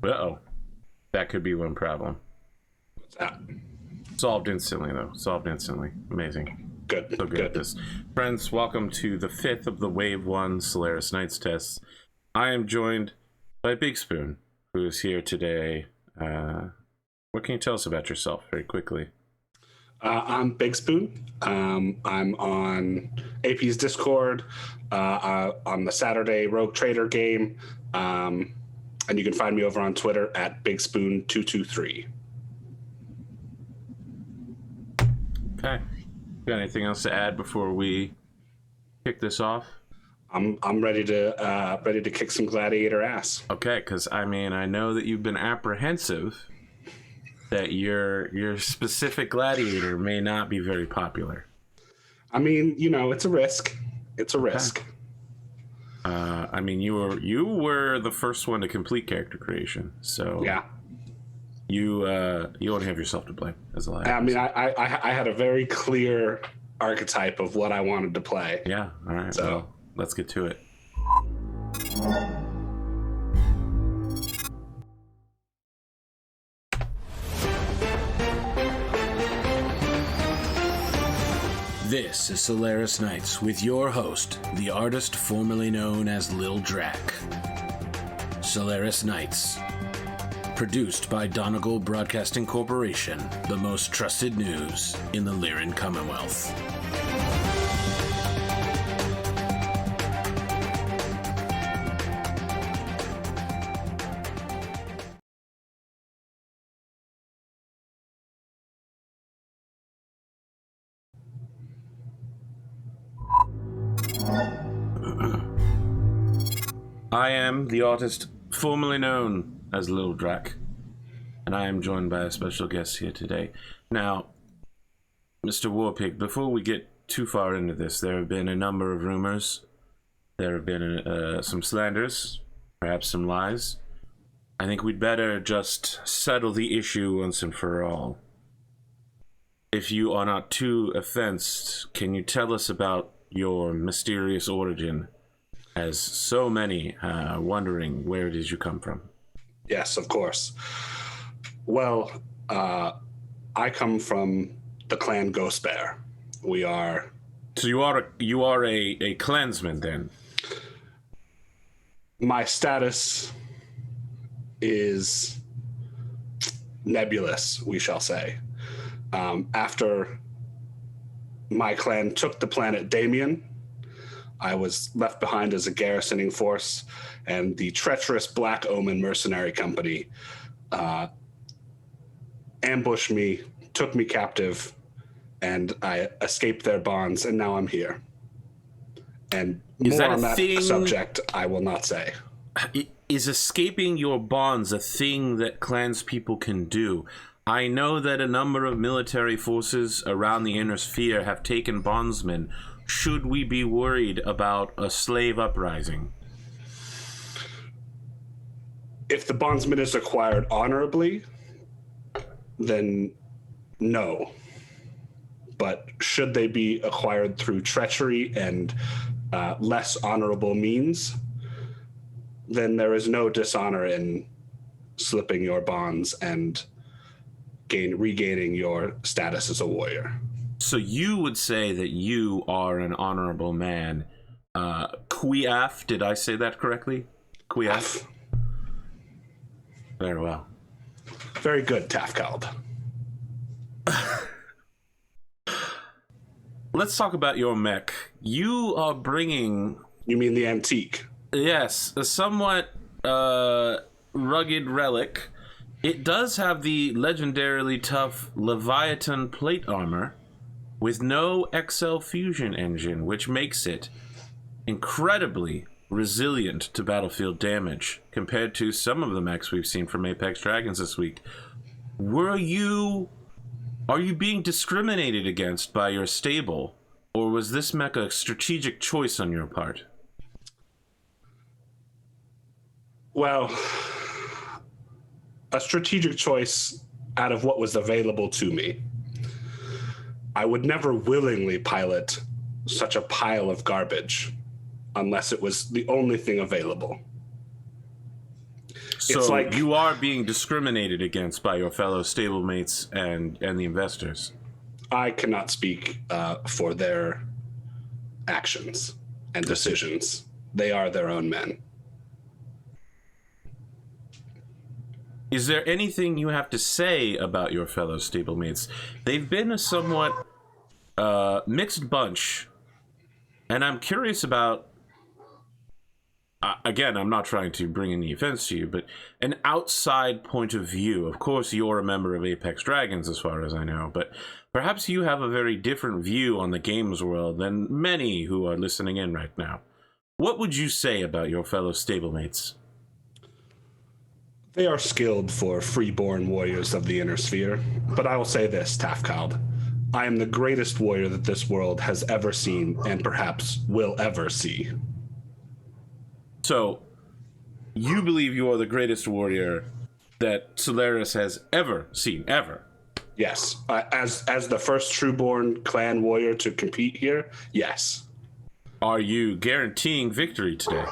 Uh-oh. That could be one problem. What's that? Solved instantly, though. Solved instantly. Amazing. Good. So good at this. Friends, welcome to the 5th of the Wave 1 Solaris Nights tests. I am joined by BigSpoon, who is here today. What can you tell us about yourself very quickly? I'm BigSpoon. I'm on AP's Discord on the Saturday Rogue Trader game. And you can find me over on Twitter at BigSpoon223. Okay. Got anything else to add before we kick this off? I'm ready to kick some gladiator ass. Okay, because I mean, I know that you've been apprehensive that your specific gladiator may not be very popular. I mean, you know, it's a risk. It's a risk. I mean, you were the first one to complete character creation, so yeah. You only have yourself to blame as a gladiator. I mean, I had a very clear archetype of what I wanted to play. Yeah. All right. So well, let's get to it. This is Solaris Nights with your host, the artist formerly known as Lil Drac. Solaris Nights. Produced by Donegal Broadcasting Corporation, the most trusted news in the Lyran Commonwealth. I am the artist formerly known as Lil Drac, and I am joined by a special guest here today. Now, Mr. Warpig, before we get too far into this, there have been a number of rumors. There have been some slanders, perhaps some lies. I think we'd better just settle the issue once and for all. If you are not too offensed, can you tell us about your mysterious origin, as so many wondering where it is you come from? Yes, of course. Well, I come from the clan Ghost Bear. We are... So you are a clansman, then? My status is nebulous, we shall say. After my clan took the planet Damien, I was left behind as a garrisoning force, and the treacherous Black Omen Mercenary Company ambushed me, took me captive, and I escaped their bonds, and now I'm here. And more on that subject, I will not say. Is escaping your bonds a thing that clanspeople can do? I know that a number of military forces around the Inner Sphere have taken bondsmen. Should we be worried about a slave uprising? If the bondsman is acquired honorably, then no. But should they be acquired through treachery and less honorable means, then there is no dishonor in slipping your bonds and regaining your status as a warrior. So you would say that you are an honorable man. Quiaf, did I say that correctly? Quiaf? Very well. Very good, Tafkald. Let's talk about your mech. You are bringing... You mean the antique? Yes, a somewhat rugged relic. It does have the legendarily tough Leviathan plate armor with no XL fusion engine, which makes it incredibly resilient to battlefield damage compared to some of the mechs we've seen from Apex Dragons this week. Are you being discriminated against by your stable, or was this mech a strategic choice on your part? Well, a strategic choice out of what was available to me. I would never willingly pilot such a pile of garbage unless it was the only thing available. So It's like you are being discriminated against by your fellow stablemates and the investors. I cannot speak for their actions and decisions. They are their own men. Is there anything you have to say about your fellow stablemates? They've been a somewhat mixed bunch, and I'm curious about, again, I'm not trying to bring any offense to you, but an outside point of view. Of course, you're a member of Apex Dragons, as far as I know, but perhaps you have a very different view on the games world than many who are listening in right now. What would you say about your fellow stablemates? They are skilled for freeborn warriors of the inner sphere, but I will say this, Tafkald. I am the greatest warrior that this world has ever seen and perhaps will ever see. So, you believe you are the greatest warrior that Solaris has ever seen, ever? Yes. As the first trueborn clan warrior to compete here, yes. Are you guaranteeing victory today?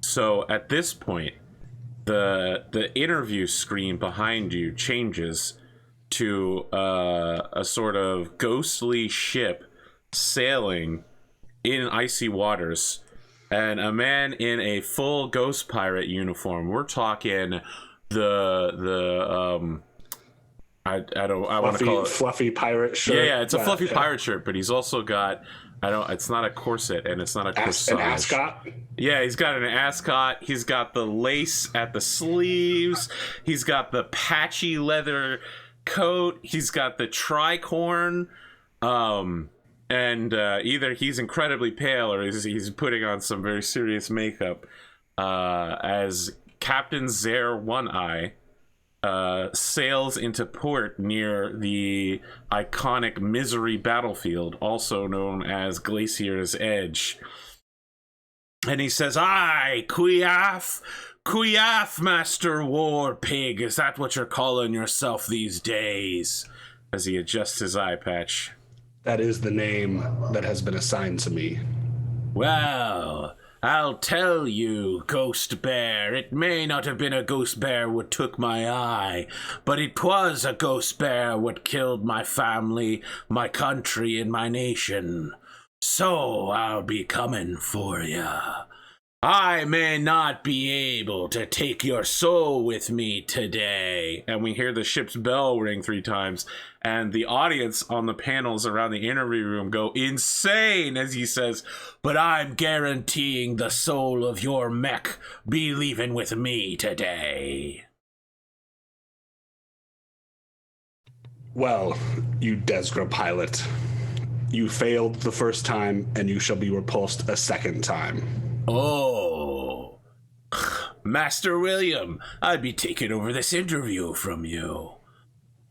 So at this point, the interview screen behind you changes to a sort of ghostly ship sailing in icy waters, and a man in a full ghost pirate uniform. We're talking I want to call it fluffy pirate shirt. Yeah, it's a fluffy pirate shirt, but he's also got, it's not a corset and it's not a corsage. An ascot? Yeah, he's got an ascot. He's got the lace at the sleeves. He's got the patchy leather coat. He's got the tricorn. And either he's incredibly pale or he's putting on some very serious makeup as Captain Zare Oneeye sails into port near the iconic Misery battlefield, also known as Glacier's Edge. And he says, "Aye, Quiaf, Master Warpig, is that what you're calling yourself these days?" As he adjusts his eye patch. That is the name that has been assigned to me. Well, I'll tell you, Ghost Bear, it may not have been a ghost bear what took my eye, but it was a ghost bear what killed my family, my country, and my nation. So I'll be coming for ya. I may not be able to take your soul with me today. And we hear the ship's bell ring 3 times, and the audience on the panels around the interview room go insane as he says, "But I'm guaranteeing the soul of your mech be leaving with me today." Well, you Desgra pilot, you failed the first time, and you shall be repulsed a second time. Oh, Master William, I'd be taking over this interview from you.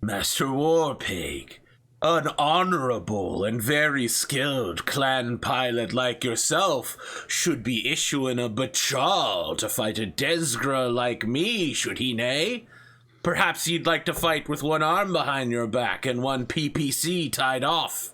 Master Warpig, an honorable and very skilled clan pilot like yourself should be issuing a bachal to fight a Desgra like me, should he nay? Perhaps you'd like to fight with one arm behind your back and one PPC tied off.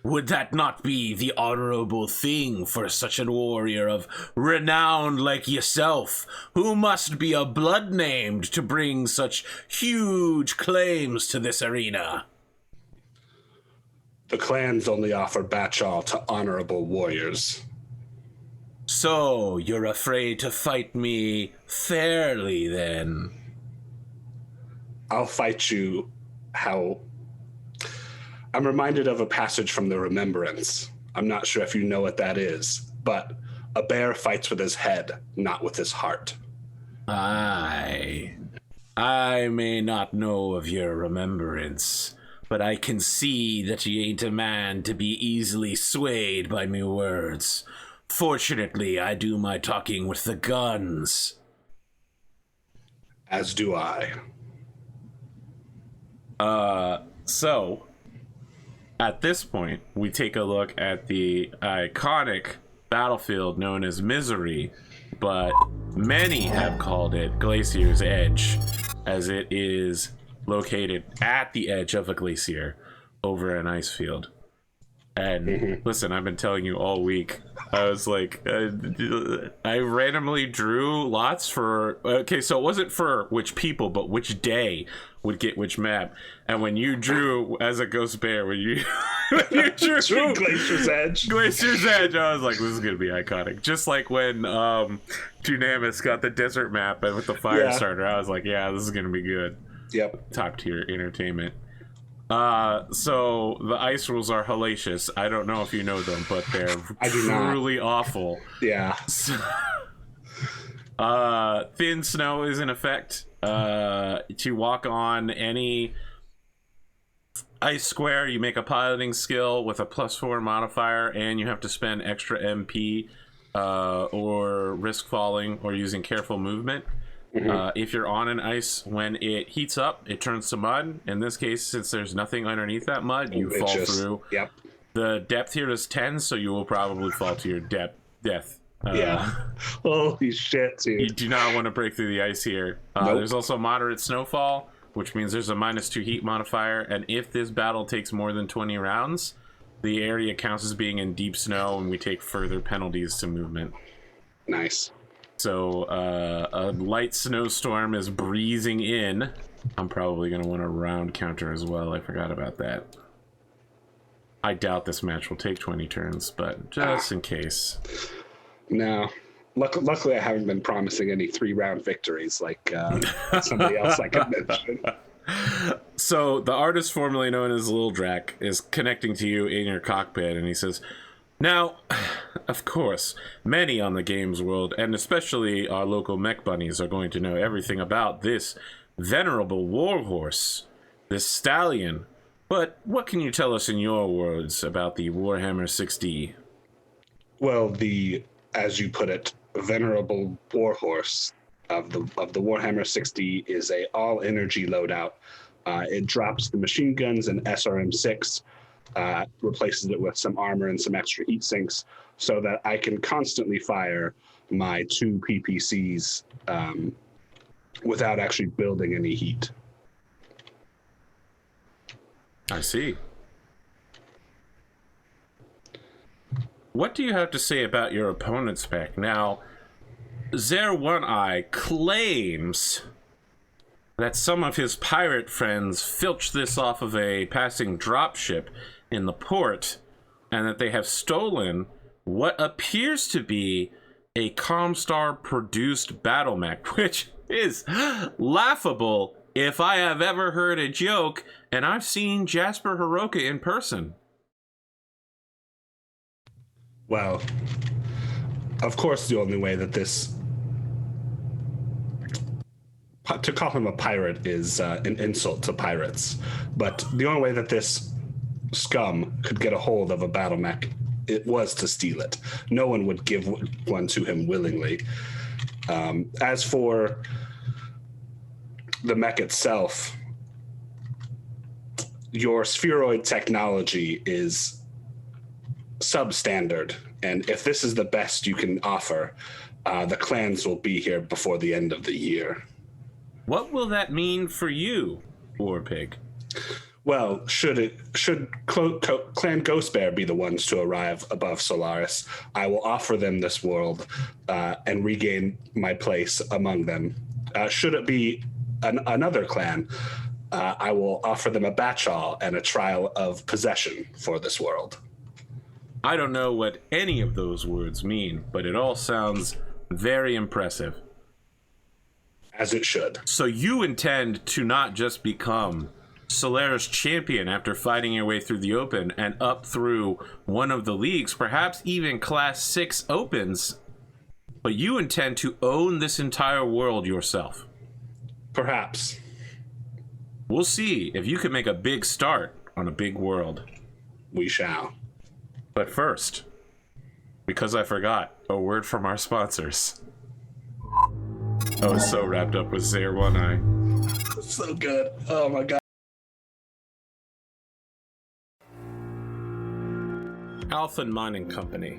Would that not be the honorable thing for such a warrior of renown like yourself, who must be a blood named to bring such huge claims to this arena? The clans only offer bachal to honorable warriors. So you're afraid to fight me fairly, then? I'll fight you how... I'm reminded of a passage from the Remembrance. I'm not sure if you know what that is, but a bear fights with his head, not with his heart. Aye. I may not know of your Remembrance, but I can see that ye ain't a man to be easily swayed by me words. Fortunately, I do my talking with the guns. As do I. So... At this point, we take a look at the iconic battlefield known as Misery, but many have called it Glacier's Edge, as it is located at the edge of a glacier over an ice field. And listen, I've been telling you all week. I was like, I randomly drew lots for. Okay, so it wasn't for which people, but which day would get which map. And when you drew as a ghost bear, when you drew Glacier's Edge, I was like, this is gonna be iconic. Just like when Dunamis got the desert map and with the fire starter, I was like, yeah, this is gonna be good. Yep. Top tier entertainment. So the ice rules are hellacious. I don't know if you know them, but they're truly awful. Yeah. Thin snow is in effect. To walk on any ice square, you make a piloting skill with a +4 modifier, and you have to spend extra MP or risk falling or using careful movement. If you're on an ice, when it heats up, it turns to mud. In this case, since there's nothing underneath that mud, you fall through. Yep. The depth here is 10, so you will probably fall to your death. Holy shit, dude. You do not want to break through the ice here. Nope. There's also moderate snowfall, which means there's a -2 heat modifier. And if this battle takes more than 20 rounds, the area counts as being in deep snow, and we take further penalties to movement. Nice. So a light snowstorm is breezing in. I'm probably going to want a round counter as well. I forgot about that. I doubt this match will take 20 turns, but just in case. No. Luckily, I haven't been promising any 3-round victories like somebody else I could mention. So the artist formerly known as Lil Drac is connecting to you in your cockpit, and he says, now, of course, many on the games world, and especially our local mech bunnies, are going to know everything about this venerable warhorse, this stallion. But what can you tell us in your words about the Warhammer 60? Well, the, as you put it, venerable warhorse of the Warhammer 60 is a all-energy loadout. It drops the machine guns and SRM-6, replaces it with some armor and some extra heat sinks so that I can constantly fire my 2 PPCs without actually building any heat. I see. What do you have to say about your opponent's spec? Now, Oneeye claims that some of his pirate friends filched this off of a passing dropship in the port, and that they have stolen what appears to be a Comstar-produced battle mech, which is laughable if I have ever heard a joke, and I've seen Jasper Hiroka in person. Well, of course, the only way that this... To call him a pirate is an insult to pirates, but the only way that this scum could get a hold of a battle mech, it was to steal it. No one would give one to him willingly. As for the mech itself, your spheroid technology is substandard, and if this is the best you can offer, the clans will be here before the end of the year. What will that mean for you, Warpig? Well, should Clan Ghostbear be the ones to arrive above Solaris, I will offer them this world and regain my place among them. Should it be another clan, I will offer them a batchall and a trial of possession for this world. I don't know what any of those words mean, but it all sounds very impressive. As it should. So you intend to not just become Solaris champion after fighting your way through the open and up through one of the leagues, perhaps even Class 6 opens, but you intend to own this entire world yourself. Perhaps. We'll see if you can make a big start on a big world. We shall. But first, because I forgot, a word from our sponsors. I was so wrapped up with Oneeye. So good. Oh my god. Alpha Mining Company.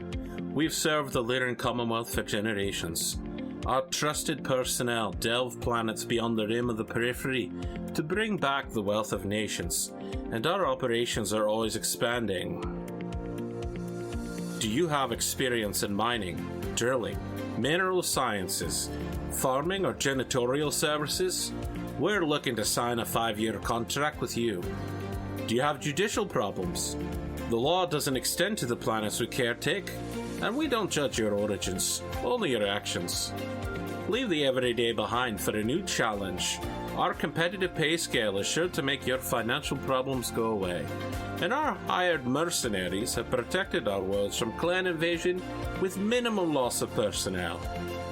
We've served the Lyran Commonwealth for generations. Our trusted personnel delve planets beyond the rim of the periphery to bring back the wealth of nations, and our operations are always expanding. Do you have experience in mining, drilling, mineral sciences, farming, or janitorial services? We're looking to sign a 5-year contract with you. Do you have judicial problems? The law doesn't extend to the planets we caretake, and we don't judge your origins, only your actions. Leave the everyday behind for a new challenge. Our competitive pay scale is sure to make your financial problems go away, and our hired mercenaries have protected our worlds from clan invasion with minimal loss of personnel.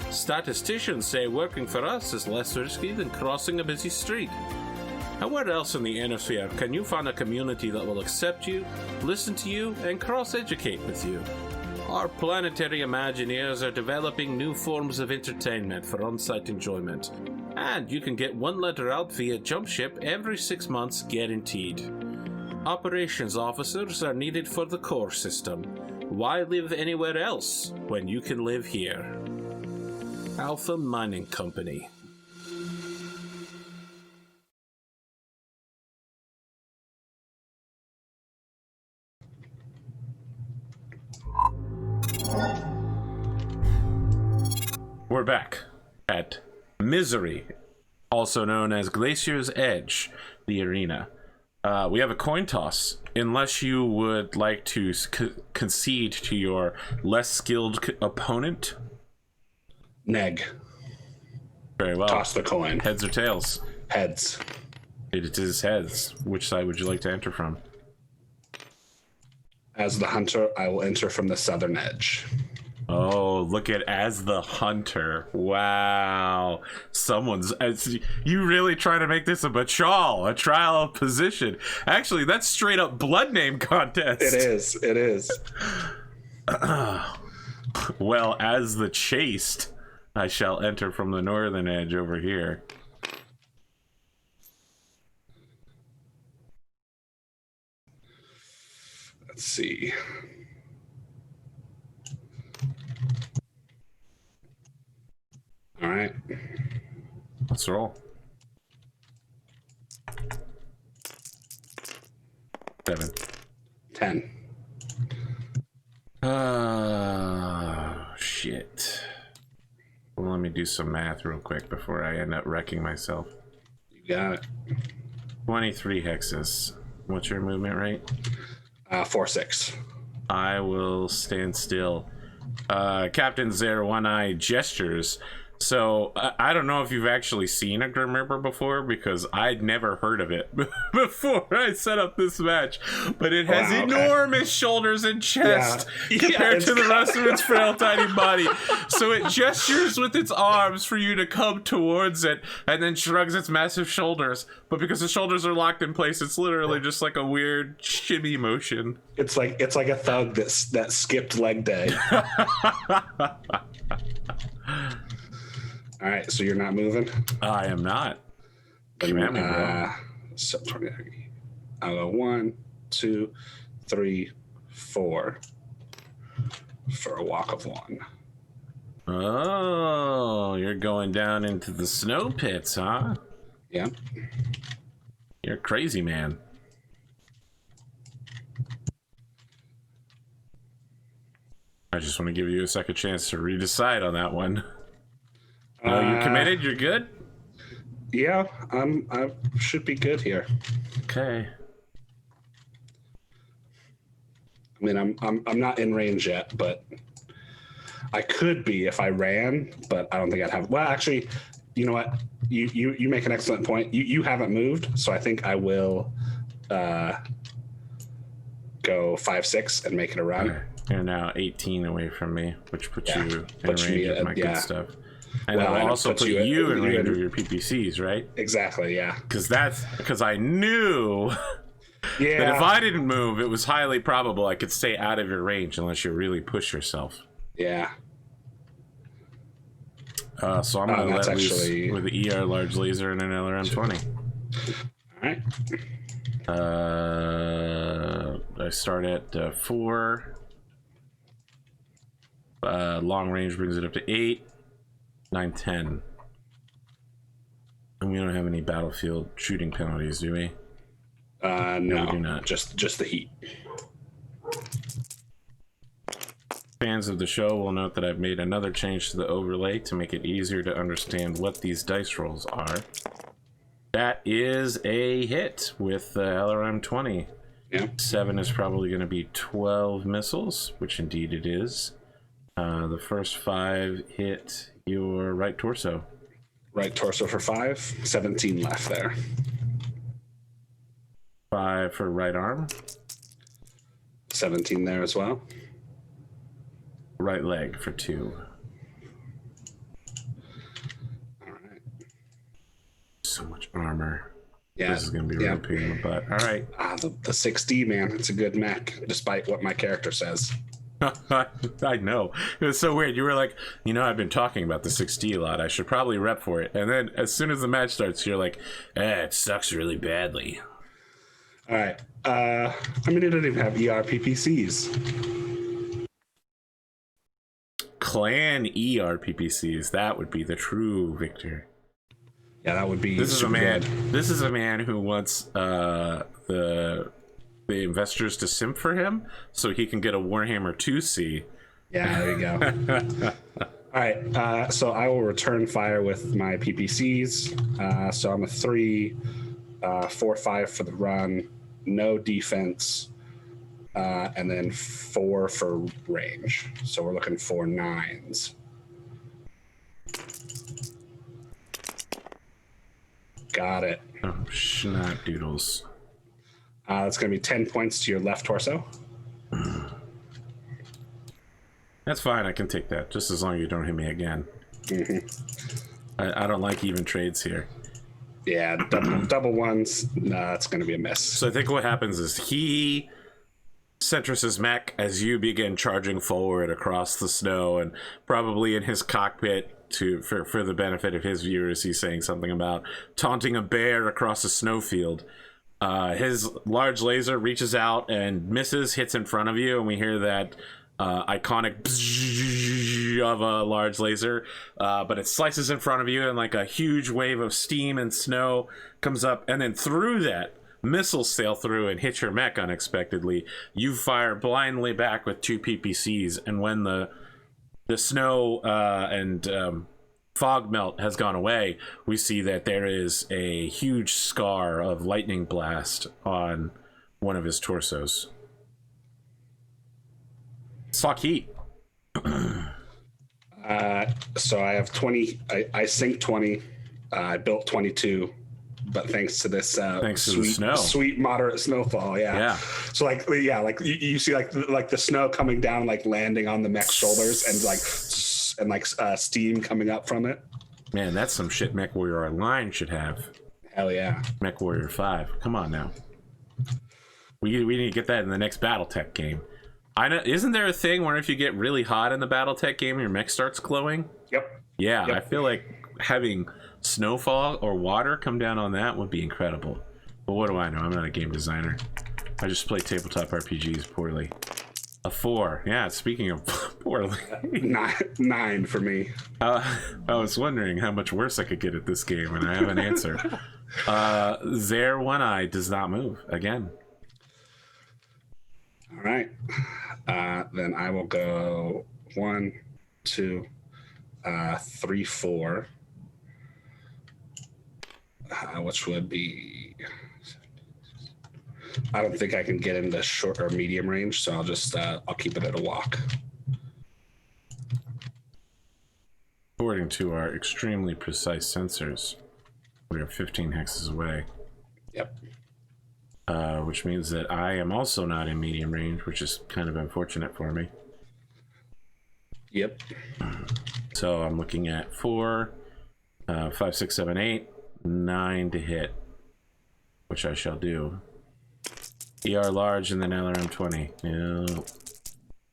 Statisticians say working for us is less risky than crossing a busy street. And where else in the Innersphere can you find a community that will accept you, listen to you, and cross-educate with you? Our planetary Imagineers are developing new forms of entertainment for on-site enjoyment, and you can get one letter out via jump ship every 6 months guaranteed. Operations officers are needed for the core system. Why live anywhere else when you can live here? Alpha Mining Company. We're back at Misery, also known as Glacier's Edge, the arena. We have a coin toss. Unless you would like to concede to your less skilled opponent. Neg. Very well. Toss the coin. Heads or tails? Heads. It is heads. Which side would you like to enter from? As the hunter, I will enter from the southern edge. Oh, look at as the hunter. Wow. You really trying to make this a bachal, a trial of position. Actually, that's straight up blood name contest. It is. Well, as the chaste, I shall enter from the northern edge over here. Let's see. All right. Let's roll. 7. 10. Shit. Well, let me do some math real quick before I end up wrecking myself. You got it. 23 hexes. What's your movement rate? 4-6. I will stand still. Captain Zare Oneeye gestures. So I don't know if you've actually seen a Grim Reaper before, because I'd never heard of it before I set up this match. But it has enormous shoulders and chest compared to the rest of its frail tiny body. So it gestures with its arms for you to come towards it, and then shrugs its massive shoulders. But because the shoulders are locked in place, it's literally just like a weird shimmy motion. It's like a thug that skipped leg day. All right, so you're not moving? I am not. So 20. I'll go 1, 2, 3, 4 for a walk of 1. Oh, you're going down into the snow pits, huh? Yeah. You're crazy, man. I just want to give you a second chance to redecide on that one. No, you committed? You're good? Yeah, I should be good here. Okay. I mean, I'm not in range yet, but I could be if I ran, but I don't think I'd have. Well, actually, you know what? You make an excellent point. You haven't moved, so I think I will go 5-6 and make it a run. Okay. You're now 18 away from me, which puts you in range of my good stuff. And well, I'll also put you in range of your PPCs, right? Exactly, yeah. Because I knew that if I didn't move, it was highly probable I could stay out of your range unless you really push yourself. Yeah. So I'm going to let loose with the ER large laser and another M20. All right. I start at 4. Long range brings it up to 8. 9, 10. And we don't have any battlefield shooting penalties, do we? No, we do not. Just the heat. Fans of the show will note that I've made another change to the overlay to make it easier to understand what these dice rolls are. That is a hit with the LRM 20. Yeah. 7 is probably going to be 12 missiles, which indeed it is. The first 5 hit your right torso. Right torso for 5. 17 left there. 5 for right arm. 17 there as well. Right leg for 2. All right. So much armor. Yeah. This is going to be a real pain in the butt. All right. The 6D, man. It's a good mech, despite what my character says. I know. It was so weird. You were like, I've been talking about the 6D a lot. I should probably rep for it. And then as soon as the match starts, you're like, it sucks really badly. All right. I mean, it doesn't even have ERPPCs. Clan ERPPCs. That would be the true victor. Yeah, that would be. This is a man. Good. This is a man who wants the investors to simp for him so he can get a Warhammer 2C. Yeah, there you go. All right, so I will return fire with my PPCs. So I'm a 3, 4, 5 for the run, no defense, and then 4 for range. So we're looking for 9s. Got it. Oh, snot doodles. That's going to be 10 points to your left torso. That's fine. I can take that, just as long as you don't hit me again. I don't like even trades here. Yeah, double ones. Nah, it's going to be a miss. So I think what happens is he centers his mech as you begin charging forward across the snow, and probably in his cockpit, for the benefit of his viewers, he's saying something about taunting a bear across a snowfield. His large laser reaches out and misses, hits in front of you, and we hear that iconic of a large laser, but it slices in front of you, and like a huge wave of steam and snow comes up, and then through that, missiles sail through and hit your mech unexpectedly. You fire blindly back with 2 PPCs, and when the snow and fog melt has gone away, we see that there is a huge scar of lightning blast on one of his torsos. Sock heat. So I have 20. I sink 20. I built 22, but thanks to this sweet moderate snowfall. Yeah. So like you see like the snow coming down, like landing on the mech shoulders, and steam coming up from it. Man, that's some shit Mech Warrior Online should have. Hell yeah. Mech Warrior 5. Come on now. We need to get that in the next Battletech game. I know. Isn't there a thing where if you get really hot in the Battletech game, your mech starts glowing? Yep. Yeah, Yep. I feel like having snowfall or water come down on that would be incredible. But what do I know? I'm not a game designer. I just play tabletop RPGs poorly. A 4. Yeah, speaking of poorly. 9 for me. I was wondering how much worse I could get at this game, and I have an answer. Their Oneeye does not move again. All right. Then I will go 1, 2, 3, 4. Which would be... I don't think I can get into short or medium range, so I'll just I'll keep it at a walk. According to our extremely precise sensors, we are 15 hexes away. Yep. Which means that I am also not in medium range, which is kind of unfortunate for me. Yep. So I'm looking at 4, 5, 6, 7, 8, 9 to hit, which I shall do. ER large and then LRM 20. No.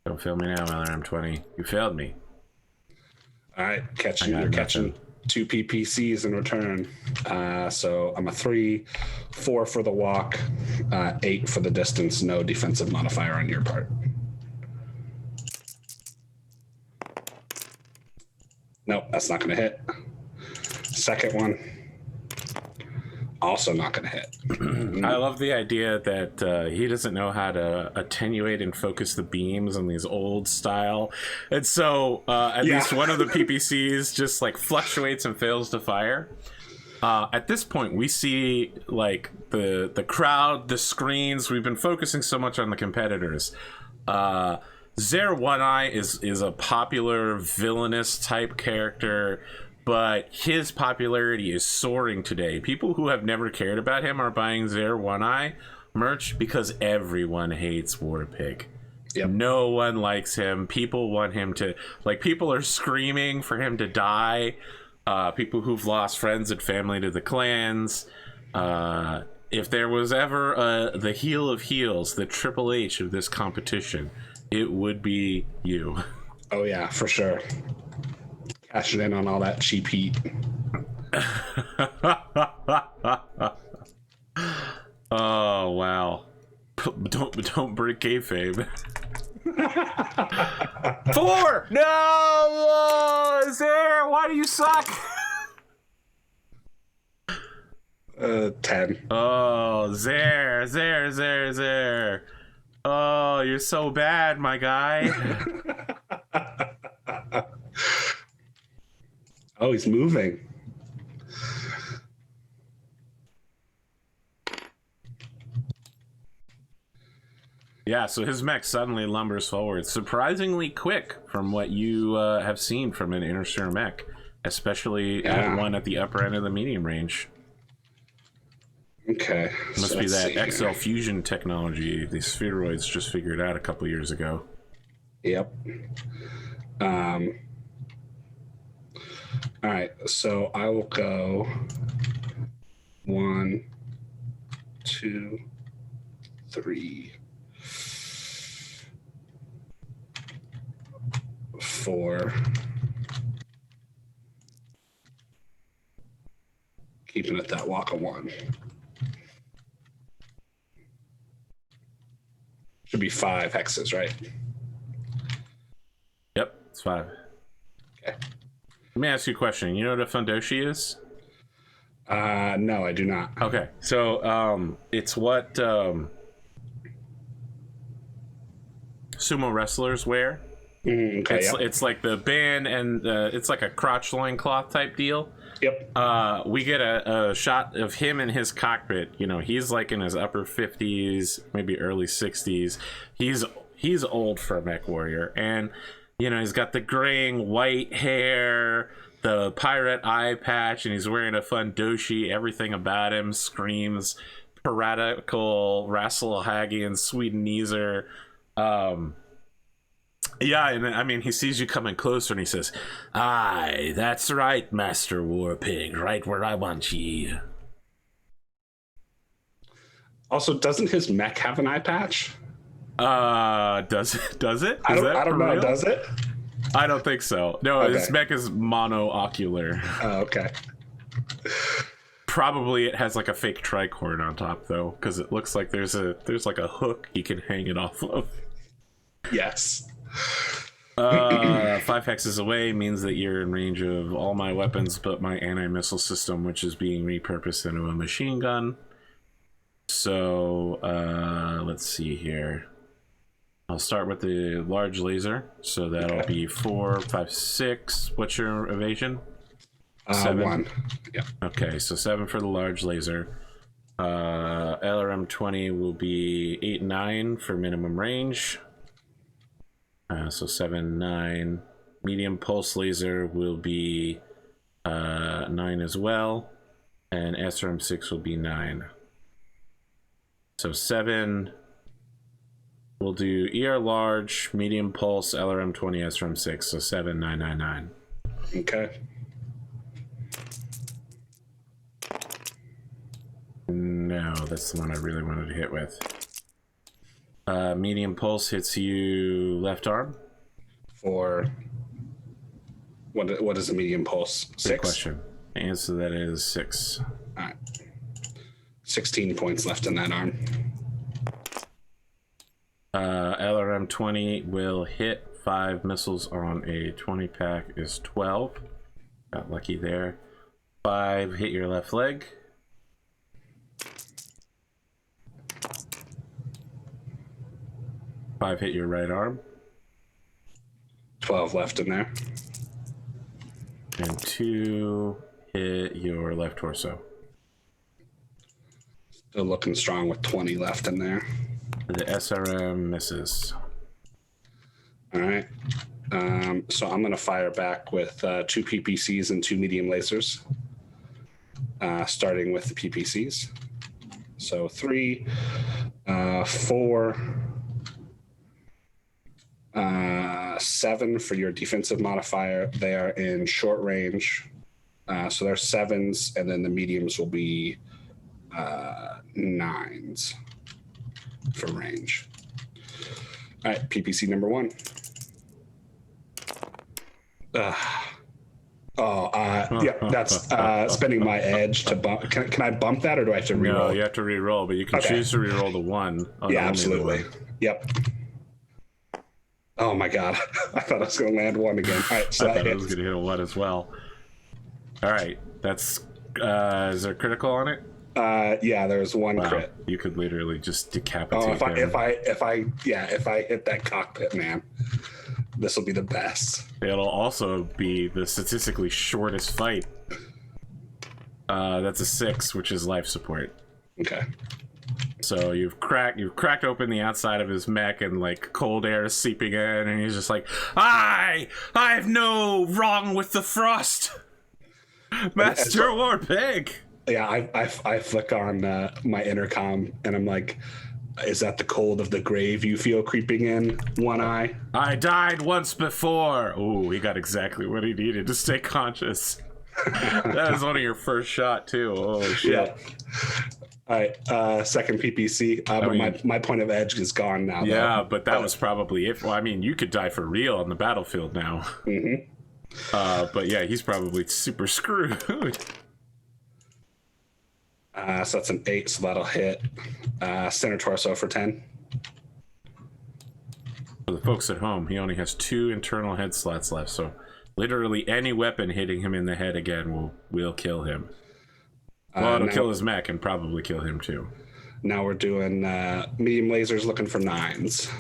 Don't fail me now, LRM 20. You failed me. All right, you're catching 2 PPCs in return. So I'm a 3, 4 for the walk, 8 for the distance. No defensive modifier on your part. Nope, that's not going to hit. Second one. Also not going to hit. I love the idea that he doesn't know how to attenuate and focus the beams on these old style. And so at least one of the PPCs just like fluctuates and fails to fire. At this point, we see like the crowd, the screens. We've been focusing so much on the competitors. Oneeye is a popular villainous type character, but his popularity is soaring today. People who have never cared about him are buying Oneeye merch because everyone hates Warpig. Yep. No one likes him. People want him to, like, people are screaming for him to die. People who've lost friends and family to the clans. If there was ever the heel of heels, the Triple H of this competition, it would be you. Oh yeah, for sure. Cashing in on all that cheap heat. Oh wow! Don't break kayfabe. 4. No, Zare, why do you suck? 10. Oh, Zare. Oh, you're so bad, my guy. Oh, he's moving. Yeah, so his mech suddenly lumbers forward, surprisingly quick from what you have seen from an inner sphere mech, especially one at the upper end of the medium range. Okay. Must be that XL fusion technology the spheroids just figured out a couple years ago. Yep. All right, so I will go 1, 2, 3, 4. Keeping it that walk of 1. Should be 5 hexes, right? Yep, it's 5. Okay. Let me ask you a question. You know what a fundoshi is? No, I do not. Okay, so it's what sumo wrestlers wear. Okay, it's like the band, and it's like a crotch loincloth type deal. Yep. We get a shot of him in his cockpit. You know, he's like in his upper 50s, maybe early 60s. He's old for a mech warrior, and you know, he's got the graying white hair, the pirate eye patch, and he's wearing a fundoshi. Everything about him screams piratical, Rasselhagian, Swedeneser. Yeah, and I mean, he sees you coming closer, and he says, "Aye, that's right, Master Warpig, right where I want ye." Also, doesn't his mech have an eye patch? Does it? I don't know. Real? Does it? I don't think so. No, Okay. his mech is monoocular. Oh, okay. Probably it has like a fake tricorn on top though, because it looks like there's like a hook he can hang it off of. Yes. 5 hexes away means that you're in range of all my weapons but my anti-missile system, which is being repurposed into a machine gun. So let's see here. I'll start with the large laser, so that'll be 4, 5, 6. What's your evasion? 7. 1. Yeah. Okay, so 7 for the large laser. LRM 20 will be 8, 9 for minimum range. So 7, 9. Medium pulse laser will be 9 as well, and SRM 6 will be 9. So 7. We'll do ER large, medium pulse, LRM 20, SRM 6. So 7, 9, 9, 9. Okay. No, that's the one I really wanted to hit with. Medium pulse hits you left arm. For what is a medium pulse? 6. Good question. The answer to that is 6. All right. 16 points left in that arm. LRM 20 will hit. 5 missiles on a 20 pack is 12. Got lucky there. 5 hit your left leg. 5 hit your right arm. 12 left in there. And 2 hit your left torso. Still looking strong with 20 left in there. The SRM misses. All right. So I'm going to fire back with 2 PPCs and 2 medium lasers. Starting with the PPCs. So 3, 4, 7 for your defensive modifier. They are in short range. So they're 7s, and then the mediums will be 9s for range. All right, PPC number 1. Yeah, that's spending my edge to bump. Can I bump that, or do I have to reroll? No, you have to reroll, but you can choose to reroll the 1. Yeah, absolutely. Yep. Oh my god, I thought I was going to land 1 again. All right, so I thought I was going to hit a 1 as well. All right, that's is there a critical on it? Yeah, there's 1 crit. You could literally just decapitate him. If I hit that cockpit, man, this will be the best. It'll also be the statistically shortest fight. That's a 6, which is life support. Okay. So you've cracked open the outside of his mech, and like cold air is seeping in, and he's just like, I've no wrong with the frost, Master Warpig. Yeah, I flick on my intercom, and I'm like, is that the cold of the grave you feel creeping in, One-Eye? I died once before. Ooh, he got exactly what he needed to stay conscious. That was only your first shot too. Oh shit. Yeah. All right, second PPC. But my point of edge is gone now. Yeah, though. but that was probably it. Well, I mean, you could die for real on the battlefield now. But yeah, he's probably super screwed. So that's an 8, so that'll hit. Center torso for 10. For the folks at home, he only has 2 internal head slots left, so literally any weapon hitting him in the head again will kill him. Well, it'll kill his mech and probably kill him too. Now we're doing medium lasers looking for 9s.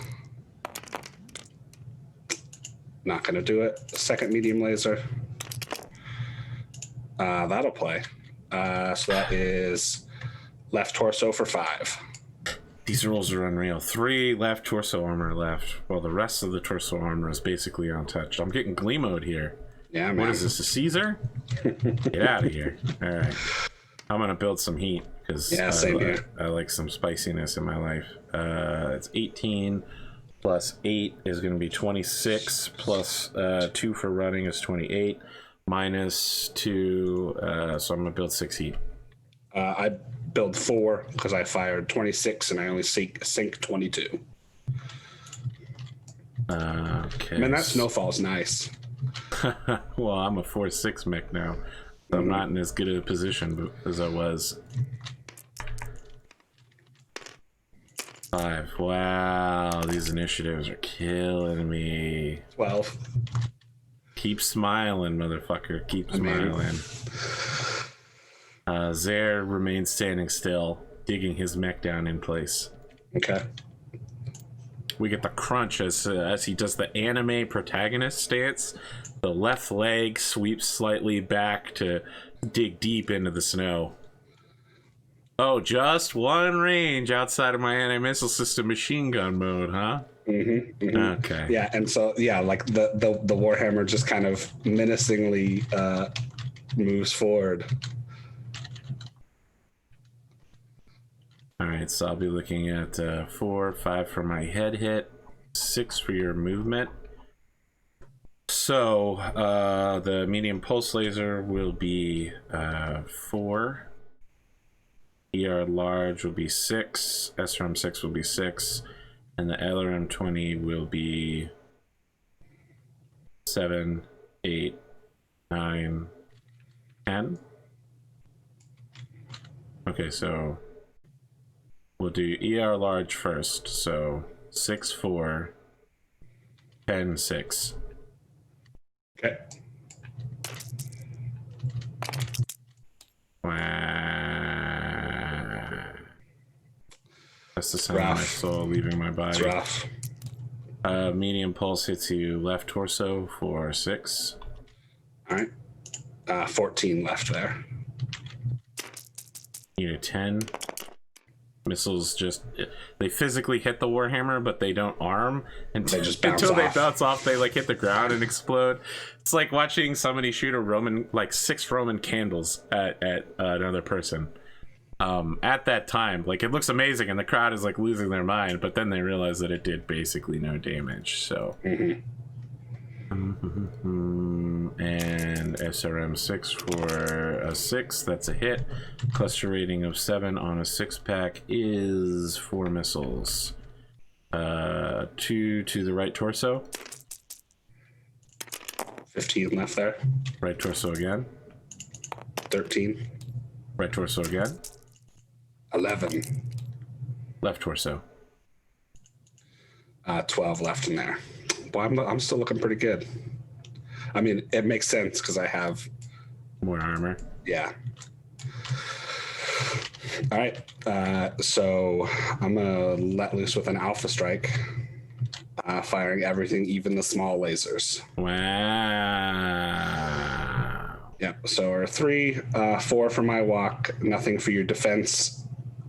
Not going to do it. Second medium laser. That'll play. So that is left torso for 5. These rolls are unreal. 3 left torso armor left, while the rest of the torso armor is basically untouched. I'm getting glee mode here. Yeah, man. What is this, a Caesar? Get out of here. All right. I'm going to build some heat, because same here. I like some spiciness in my life. It's 18 plus 8 is going to be 26, plus 2 for running is 28. Minus 2, so I'm gonna build 6 heat. I build 4 because I fired 26 and I only sink 22. Okay. Man, that snowfall's nice. Well, I'm a 4/6 mech now, so I'm not in as good a position as I was. 5. Wow, these initiatives are killing me. 12. Keep smiling, motherfucker. Keep smiling. Zaire remains standing still, digging his mech down in place. Okay. We get the crunch as he does the anime protagonist stance. The left leg sweeps slightly back to dig deep into the snow. Oh, just 1 range outside of my anti-missile system machine gun mode, huh? Okay. Yeah, and so like the Warhammer just kind of menacingly moves forward. All right, so I'll be looking at 4, 5 for my head hit, 6 for your movement. So the medium pulse laser will be 4. ER large will be 6. SRM 6 will be 6. And the LRM 20 will be 7, 8, 9, 10. Okay, so we'll do ER large first. So 6, 4, 10, 6. Okay. That's the sound of my soul leaving my body. It's rough. Medium pulse hits you left torso for 6. All right. 14 left there. You need a 10. Missiles just, they physically hit the warhammer, but they don't arm They just bounce until off. they bounce off. They like hit the ground and explode. It's like watching somebody shoot a Roman, like 6 Roman candles at another person. At that time, like, it looks amazing and the crowd is like losing their mind, but then they realize that it did basically no damage. So and SRM 6 for a 6, that's a hit. Cluster rating of 7 on a 6-pack is 4 missiles. 2 to the right torso. 15 left there. Right torso again. 13. Right torso again. 11. Left torso. 12 left in there. Boy, I'm still looking pretty good. I mean, it makes sense because I have More armor. Yeah. All right. So I'm going to let loose with an Alpha Strike, firing everything, even the small lasers. Wow. Yeah. So our 3, 4 for my walk, nothing for your defense.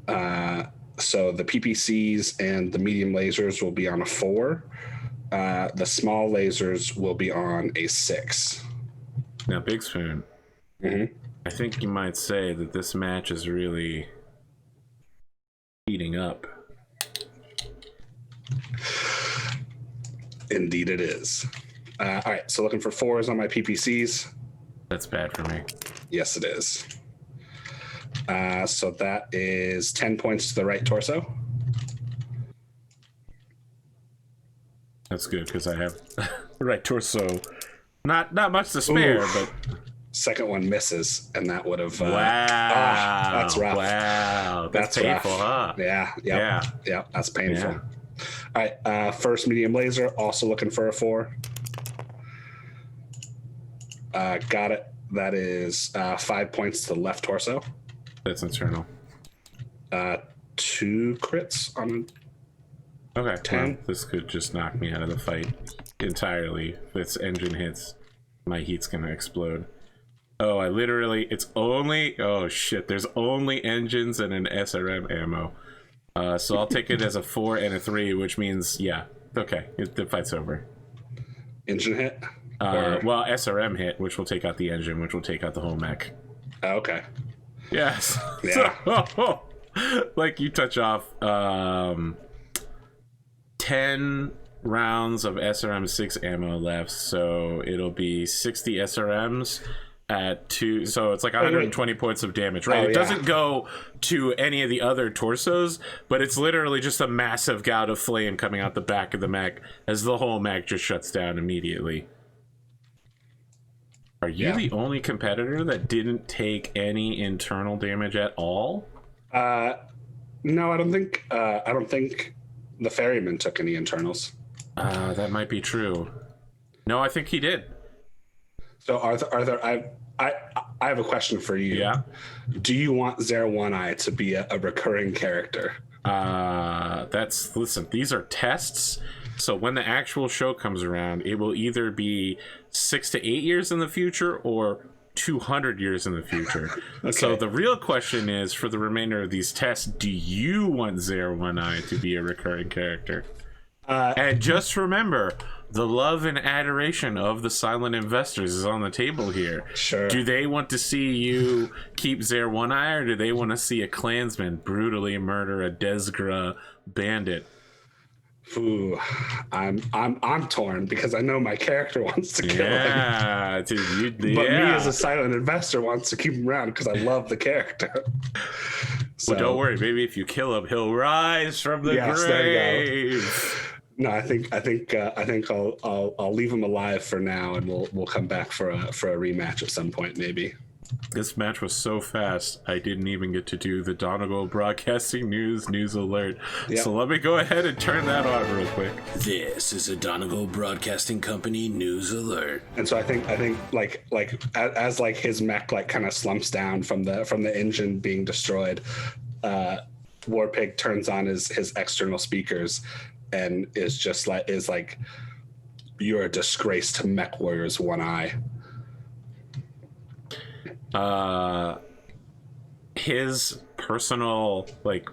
So the PPCs and the medium lasers will be on a 4. The small lasers will be on a 6. Now, BigSpoon. Mm-hmm. I think you might say that this match is really heating up. Indeed it is. All right, so looking for 4s on my PPCs. That's bad for me. Yes, it is. So that is 10 points to the right torso. That's good because I have right torso. Not much to spare, Oof. but Second one misses, and that would have. wow, that's rough. Wow, that's painful, rough. huh? Yeah, that's painful. Yeah. All right, first medium laser, also looking for a 4. Got it. That is 5 points to the left torso. That's internal. 2 crits on. Okay, 10. well, this could just knock me out of the fight entirely. If its engine hits, my heat's gonna explode. Oh, it's only, oh shit, there's only engines and an SRM ammo. So I'll take it as a 4 and a 3, which means, yeah, okay, the fight's over. Engine hit? Well, SRM hit, which will take out the engine, which will take out the whole mech. Oh, okay. Yes. Yeah. So, like, you touch off 10 rounds of SRM 6 ammo left, so it'll be 60 SRMs at 2, so it's like 120 points of damage, right? It doesn't go to any of the other torsos, but it's literally just a massive gout of flame coming out the back of the mech as the whole mech just shuts down immediately. Are you the only competitor that didn't take any internal damage at all? No, I don't think the ferryman took any internals. That might be true. No, I think he did. So Arthur, I have a question for you. Yeah. Do you want Oneeye to be a recurring character? Listen, these are tests. So when the actual show comes around, it will either be 6 to 8 years in the future or 200 years in the future. Okay. So the real question is, for the remainder of these tests, do you want Oneeye to be a recurring character? And just remember, the love and adoration of the silent investors is on the table here. Sure. Do they want to see you keep Oneeye, or do they want to see a Klansman brutally murder a Desgra bandit? Ooh, I'm torn because I know my character wants to kill him. Dude, but me as a silent investor wants to keep him around because I love the character. So, well, don't worry, maybe if you kill him, he'll rise from the grave. No, I think I'll leave him alive for now, and we'll come back for a rematch at some point, maybe. This match was so fast, I didn't even get to do the Donegal Broadcasting news alert. Yep. So let me go ahead and turn that on real quick. This is a Donegal Broadcasting Company news alert. And so I think like as like his mech like kind of slumps down from the engine being destroyed, Warpig turns on his external speakers, and is like, you're a disgrace to Mech Warriors Oneeye. His personal, like,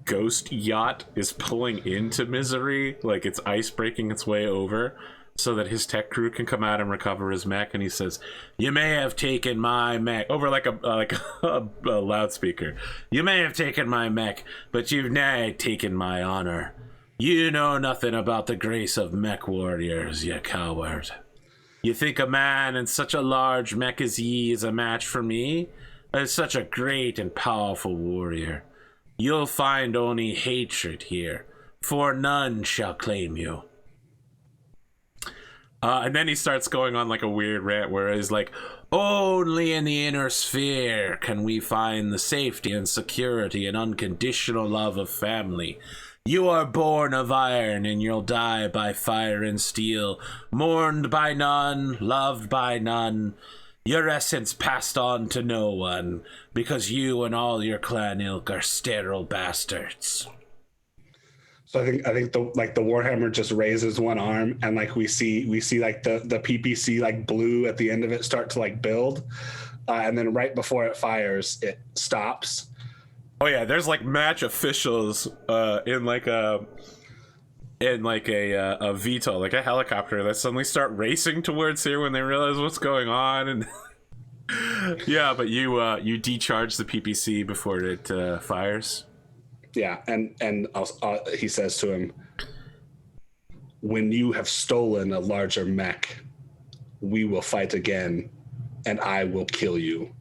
ghost yacht is pulling into Misery, like it's ice breaking its way over so that his tech crew can come out and recover his mech, and he says, "You may have taken my mech," over like a loudspeaker. "You may have taken my mech, but you've not taken my honor. You know nothing about the grace of Mech Warriors, you coward. You think a man in such a large mech as ye is a match for me? As such a great and powerful warrior. You'll find only hatred here, for none shall claim you." And then he starts going on like a weird rant where he's like, "Only in the inner sphere can we find the safety and security and unconditional love of family. You are born of iron and you'll die by fire and steel, mourned by none, loved by none. Your essence passed on to no one, because you and all your clan ilk are sterile bastards." So I think the Warhammer just raises one arm, and like we see like the PPC like blue at the end of it start to like build, and then right before it fires, it stops. Oh yeah, there's like match officials in like a VTOL, like a helicopter, that suddenly start racing towards here when they realize what's going on, and yeah, but you decharge the PPC before it fires. Yeah, and he says to him, "When you have stolen a larger mech, we will fight again, and I will kill you."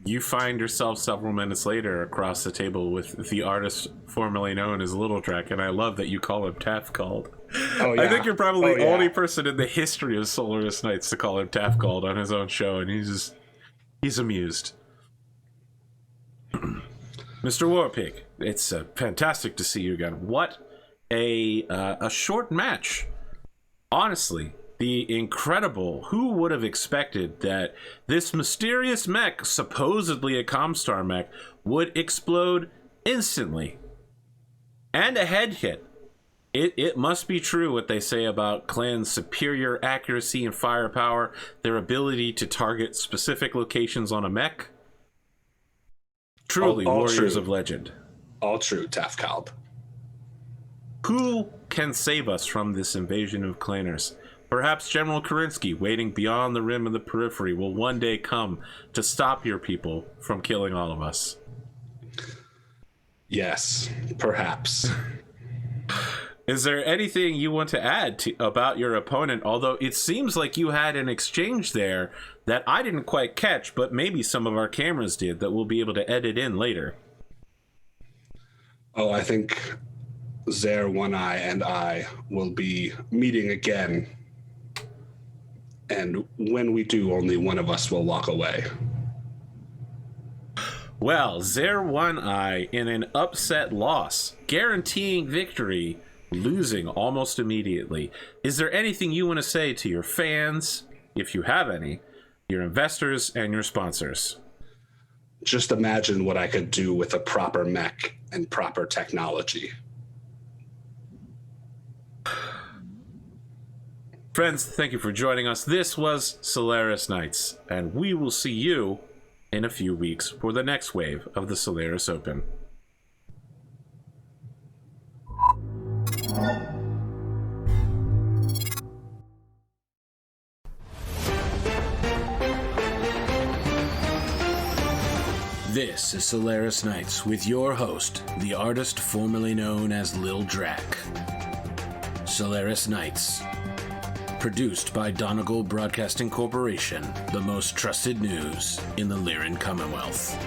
You find yourself several minutes later across the table with the artist formerly known as Little Drac, and I love that you call him Tafkald. Oh, yeah. I think you're probably the only person in the history of Solaris Nights to call him Tafkald on his own show, and he's amused. Mr. Warpig, it's fantastic to see you again. What a short match. Honestly, the incredible, who would have expected that this mysterious mech, supposedly a Comstar mech, would explode instantly? And a head hit. It must be true what they say about Clan's superior accuracy and firepower, their ability to target specific locations on a mech. Truly, all warriors true. Of legend. All true, Tafkald. Who can save us from this invasion of Clanners? Perhaps General Kerensky, waiting beyond the rim of the periphery, will one day come to stop your people from killing all of us. Yes, perhaps. Is there anything you want to add about your opponent? Although it seems like you had an exchange there that I didn't quite catch, but maybe some of our cameras did, that we'll be able to edit in later. Oh, I think Zer, Oneeye, and I will be meeting again. And when we do, only one of us will walk away. Well, Zer, Oneeye, in an upset loss, guaranteeing victory, losing almost immediately. Is there anything you want to say to your fans, if you have any, your investors, and your sponsors? Just imagine what I could do with a proper mech and proper technology. Friends, thank you for joining us. This was Solaris Nights, and we will see you in a few weeks for the next wave of the Solaris Open. This is Solaris Nights with your host, the artist formerly known as Lil Drac. Solaris Nights. Produced by Donegal Broadcasting Corporation, the most trusted news in the Lyran Commonwealth.